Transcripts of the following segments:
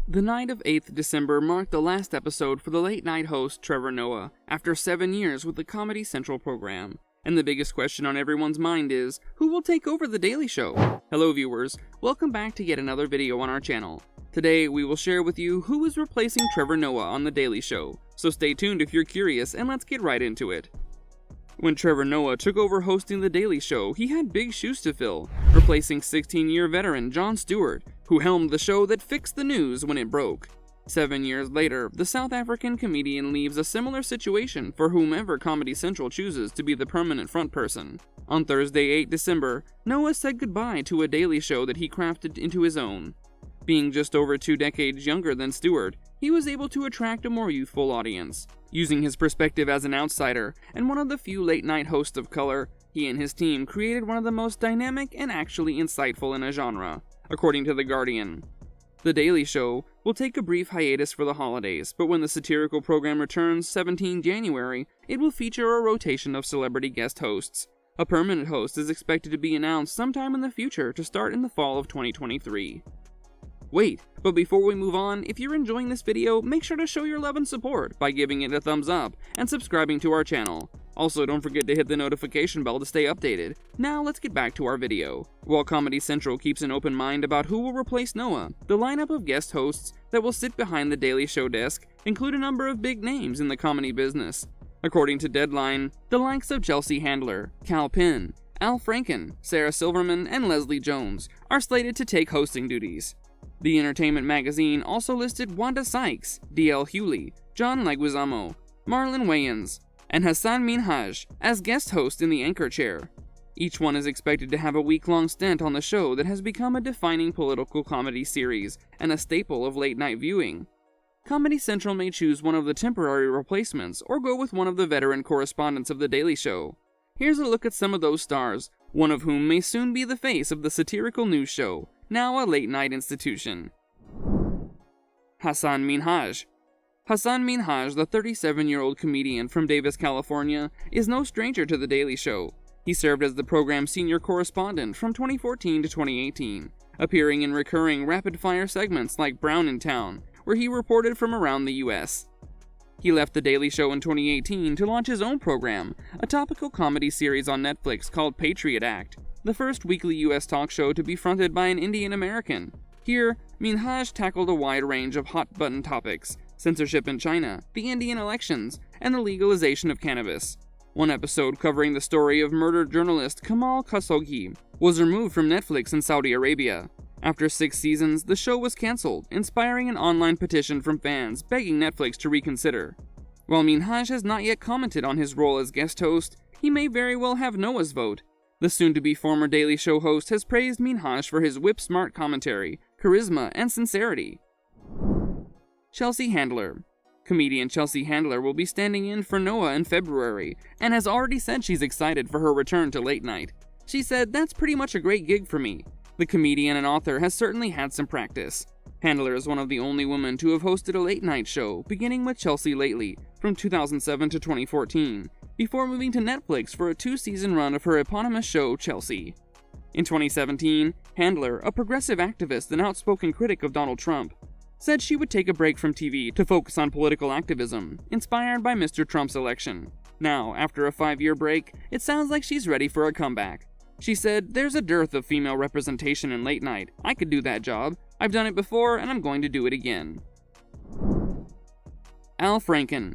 The night of 8th December marked the last episode for the late-night host Trevor Noah, after 7 years with the Comedy Central program. And the biggest question on everyone's mind is, who will take over The Daily Show? Hello viewers, welcome back to yet another video on our channel. Today, we will share with you who is replacing Trevor Noah on The Daily Show, so stay tuned if you're curious and let's get right into it. When Trevor Noah took over hosting The Daily Show, he had big shoes to fill, replacing 16-year veteran Jon Stewart, who helmed the show that fixed the news when it broke. 7 years later, the South African comedian leaves a similar situation for whomever Comedy Central chooses to be the permanent front person. On Thursday, 8 December, Noah said goodbye to a Daily Show that he crafted into his own. Being just over 2 decades younger than Stewart, he was able to attract a more youthful audience. Using his perspective as an outsider and one of the few late-night hosts of color, he and his team created one of the most dynamic and actually insightful in a genre, according to The Guardian. The Daily Show will take a brief hiatus for the holidays, but when the satirical program returns 17 January, it will feature a rotation of celebrity guest hosts. A permanent host is expected to be announced sometime in the future to start in the fall of 2023. Wait, but before we move on, if you're enjoying this video, make sure to show your love and support by giving it a thumbs up and subscribing to our channel. Also, don't forget to hit the notification bell to stay updated. Now let's get back to our video. While Comedy Central keeps an open mind about who will replace Noah, the lineup of guest hosts that will sit behind the Daily Show desk include a number of big names in the comedy business. According to Deadline, the likes of Chelsea Handler, Kal Penn, Al Franken, Sarah Silverman, and Leslie Jones are slated to take hosting duties. The Entertainment Magazine also listed Wanda Sykes, D.L. Hewley, John Leguizamo, Marlon Wayans, and Hassan Minhaj as guest host in the anchor chair. Each one is expected to have a week-long stint on the show that has become a defining political comedy series and a staple of late-night viewing. Comedy Central may choose one of the temporary replacements or go with one of the veteran correspondents of The Daily Show. Here's a look at some of those stars, one of whom may soon be the face of the satirical news show, now a late-night institution. Hassan Minhaj. Hassan Minhaj, the 37-year-old comedian from Davis, California, is no stranger to The Daily Show. He served as the program's senior correspondent from 2014 to 2018, appearing in recurring rapid-fire segments like Brown in Town, where he reported from around the U.S. He left The Daily Show in 2018 to launch his own program, a topical comedy series on Netflix called Patriot Act, the first weekly U.S. talk show to be fronted by an Indian American. Here, Minhaj tackled a wide range of hot-button topics: censorship in China, the Indian elections, and the legalization of cannabis. One episode covering the story of murdered journalist Kamal Khashoggi was removed from Netflix in Saudi Arabia. After 6 seasons, the show was cancelled, inspiring an online petition from fans begging Netflix to reconsider. While Minhaj has not yet commented on his role as guest host, he may very well have Noah's vote. The soon-to-be former Daily Show host has praised Minhaj for his whip-smart commentary, charisma, and sincerity. Chelsea Handler. Comedian Chelsea Handler will be standing in for Noah in February, and has already said she's excited for her return to late night. She said, "That's pretty much a great gig for me." The comedian and author has certainly had some practice. Handler is one of the only women to have hosted a late-night show, beginning with Chelsea lately, from 2007 to 2014, before moving to Netflix for a 2-season run of her eponymous show, Chelsea. In 2017, Handler, a progressive activist and outspoken critic of Donald Trump, said she would take a break from TV to focus on political activism, inspired by Mr. Trump's election. Now, after a 5-year break, it sounds like she's ready for a comeback. She said, "There's a dearth of female representation in late night. I could do that job. I've done it before, and I'm going to do it again." Al Franken.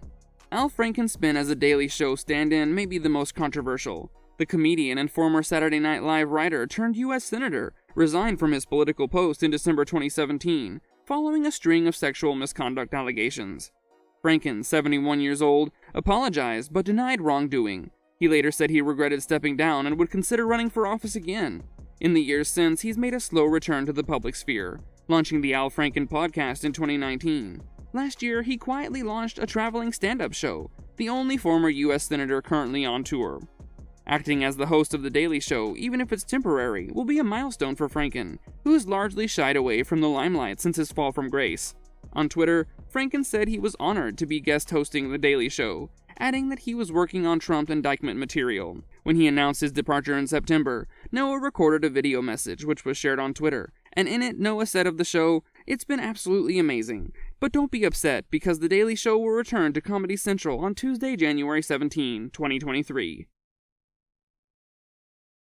Al Franken's spin as a Daily Show stand-in may be the most controversial. The comedian and former Saturday Night Live writer turned U.S. Senator resigned from his political post in December 2017, following a string of sexual misconduct allegations. Franken, 71 years old, apologized but denied wrongdoing. He later said he regretted stepping down and would consider running for office again. In the years since, he's made a slow return to the public sphere, launching the Al Franken podcast in 2019. Last year, he quietly launched a traveling stand-up show, the only former U.S. Senator currently on tour. Acting as the host of The Daily Show, even if it's temporary, will be a milestone for Franken, who has largely shied away from the limelight since his fall from grace. On Twitter, Franken said he was honored to be guest hosting The Daily Show, adding that he was working on Trump indictment material. When he announced his departure in September, Noah recorded a video message which was shared on Twitter, and in it Noah said of the show, It's been absolutely amazing. But don't be upset, because The Daily Show will return to Comedy Central on Tuesday, January 17, 2023.